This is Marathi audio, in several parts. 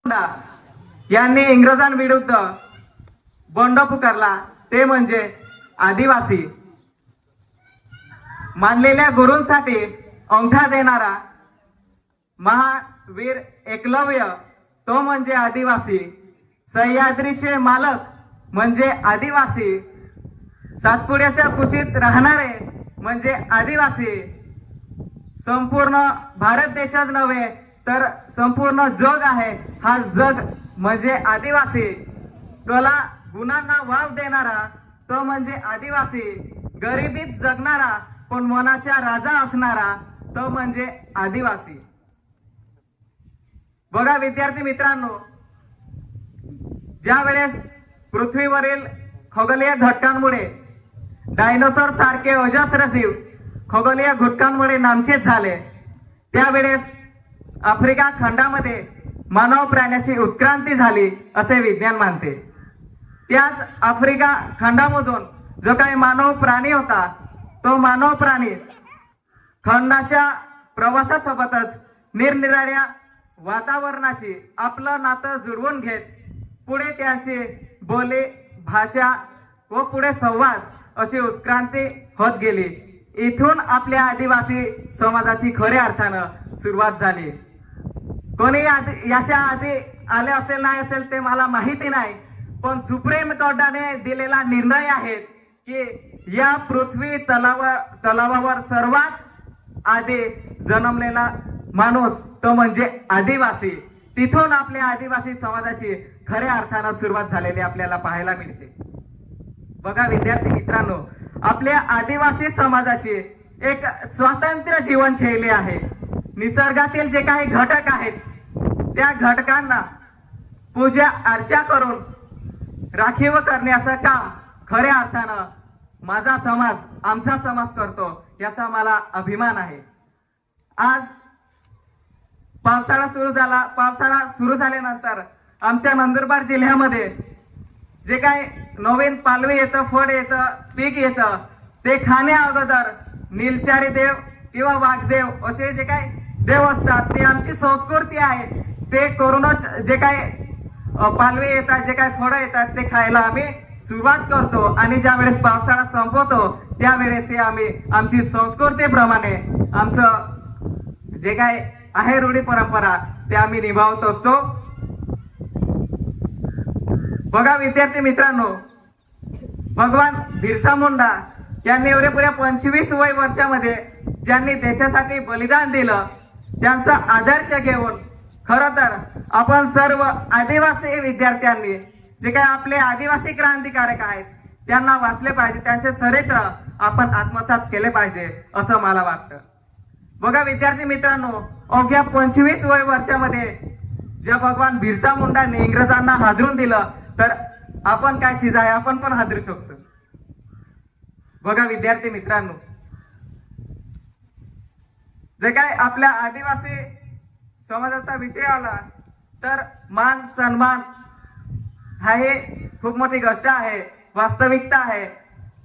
यांनी इंग्रजांविरुद्ध बंड पुकारला ते म्हणजे आदिवासी. मानलेल्या गुरूंसाठी अंगठा देणारा महावीर एकलव्य तो म्हणजे आदिवासी. सह्याद्रीचे मालक म्हणजे आदिवासी. सातपुड्याच्या कुशीत राहणारे म्हणजे आदिवासी. संपूर्ण भारत देशच नव्हे तर संपूर्ण जग आहे हा जग म्हणजे आदिवासी. कला गुणांना वाव देणारा तो म्हणजे आदिवासी. गरिबीत जगणारा पण मनाचा राजा असणारा तो म्हणजे आदिवासी. बघा विद्यार्थी मित्रांनो, ज्या वेळेस पृथ्वीवरील खगोलीय घटकांमुळे डायनोसॉर सारखे अजस्र जीव खगोलीय घटकांमुळे नामशेष झाले, त्यावेळेस आफ्रिका खंडामध्ये मानव प्राण्याची उत्क्रांती झाली असे विज्ञान मानते. त्याच आफ्रिका खंडामधून जो काही मानव प्राणी होता तो मानव प्राणी खंडाच्या प्रवासासोबतच निरनिराळ्या वातावरणाशी आपलं नातं जुळवून घेत पुढे त्यांची बोली भाषा व पुढे संवाद अशी उत्क्रांती होत गेली. इथून आपल्या आदिवासी समाजाची खऱ्या अर्थानं सुरुवात झाली. कोणी याच्या आधी आले असेल नाही असेल ते मला माहिती नाही, पण सुप्रीम कोर्टाने दिलेला निर्णय आहे की या पृथ्वी तलावावर सर्वात आधी जन्मलेला माणूस तो म्हणजे आदिवासी. तिथून आपल्या आदिवासी समाजाची खऱ्या अर्थानं सुरुवात झालेली आपल्याला पाहायला मिळते. बघा विद्यार्थी मित्रांनो, आपल्या आदिवासी समाजाची एक स्वतंत्र जीवनशैली आहे. निसर्गातील जे काही घटक आहेत त्या घटकांना पूजा अर्चा करून राखीव करण्याचं काम खऱ्या अर्थानं माझा समाज आमचा समाज करतो, याचा मला अभिमान आहे. आज पावसाळा सुरू झाल्यानंतर आमच्या नंदुरबार जिल्ह्यामध्ये जे काही नवीन पालवी येतं, फळ येतं, पीक येतं, ते खाण्या अगोदर नीलचारी देव किंवा वाघदेव असे जे काही देव असतात ते आमची संस्कृती आहे. ते करूनच जे काही पालवी येतात, जे काही फळं येतात ते खायला आम्ही सुरुवात करतो आणि ज्या वेळेस पावसाळा संपवतो त्यावेळेस आम्ही आमची संस्कृतीप्रमाणे आमचं जे काही आहे रूढी परंपरा ते आम्ही निभावत असतो. बघा विद्यार्थी मित्रांनो, भगवान बिरसा मुंडा यांनी एवढ्या 25 वय वर्षामध्ये ज्यांनी देशासाठी बलिदान दिलं त्यांचा आदर्श घेऊन खरं तर आपण सर्व आदिवासी विद्यार्थ्यांनी जे काही आपले आदिवासी क्रांतिकारक आहेत त्यांना वाचले पाहिजे, त्यांचे चरित्र आपण आत्मसात केले पाहिजे असं मला वाटतं. बघा विद्यार्थी मित्रांनो, अवघ्या 25 वय वर्षामध्ये ज्या भगवान बिरसा मुंडांनी इंग्रजांना हादरून दिलं तर आपण काय चीज आहे, आपण पण हादरू शकतो. बघा विद्यार्थी मित्रांनो, जे काय आपल्या आदिवासी समाजाचा विषय आला तर मान सन्मान हा हे खूप मोठी गोष्ट आहे. वास्तविकता आहे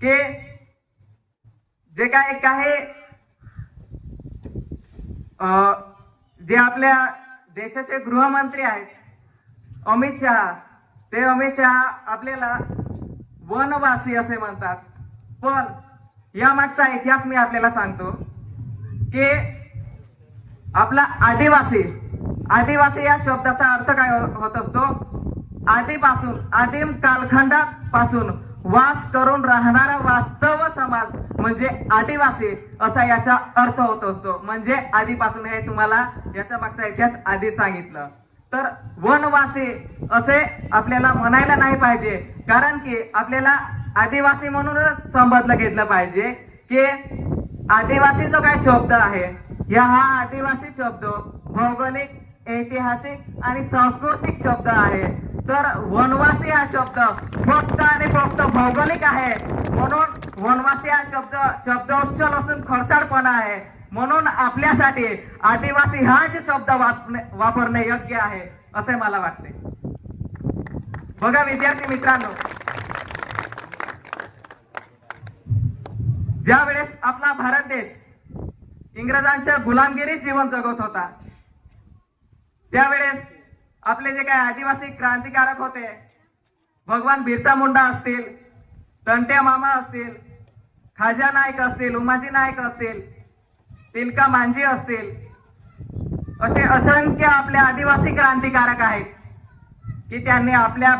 की जे काही जे आपल्या देशाचे गृहमंत्री आहेत अमित शहा, ते अमित शहा आपल्याला वनवासी असे म्हणतात. पण या मागचा इतिहास मी आपल्याला सांगतो की आपला आदिवासी या शब्दाचा अर्थ काय होत असतो, आधीपासून आदिम कालखंडापासून वास करून राहणारा वास्तव समाज म्हणजे आदिवासी असा याचा अर्थ होत असतो. म्हणजे आधीपासून हे तुम्हाला याच्या मागचा इतिहास आधी सांगितलं. तर वनवासी असे आपल्याला म्हणायला नाही पाहिजे, कारण की आपल्याला आदिवासी म्हणूनच संबोधलं घेतलं पाहिजे की आदिवासी जो काय शब्द आहे हा आदिवासी शब्द भौगोलिक, ऐतिहासिक आणि सांस्कृतिक शब्द आहे. तर वनवासी हा शब्द फक्त आणि फक्त भौगोलिक आहे, म्हणून वनवासी हा शब्द उच्चल असून खडसाळपणा आहे. म्हणून आपल्यासाठी आदिवासी हाच शब्द वापरणे योग्य आहे असे मला वाटते. बघा विद्यार्थी मित्रांनो, ज्या वेळेस आपला भारत देश इंग्रजांच्या गुलामगिरीत जीवन जगत होता त्यावेळेस आपले जे काही आदिवासी क्रांतिकारक होते, भगवान बिरसा मुंडा असतील, तंट्या मामा असतील, खाजा नाईक असतील, उमाजी नाईक असतील, तिलका मांझी असतील, असे असंख्य आपले आदिवासी क्रांतिकारक आहेत की त्यांनी आपल्या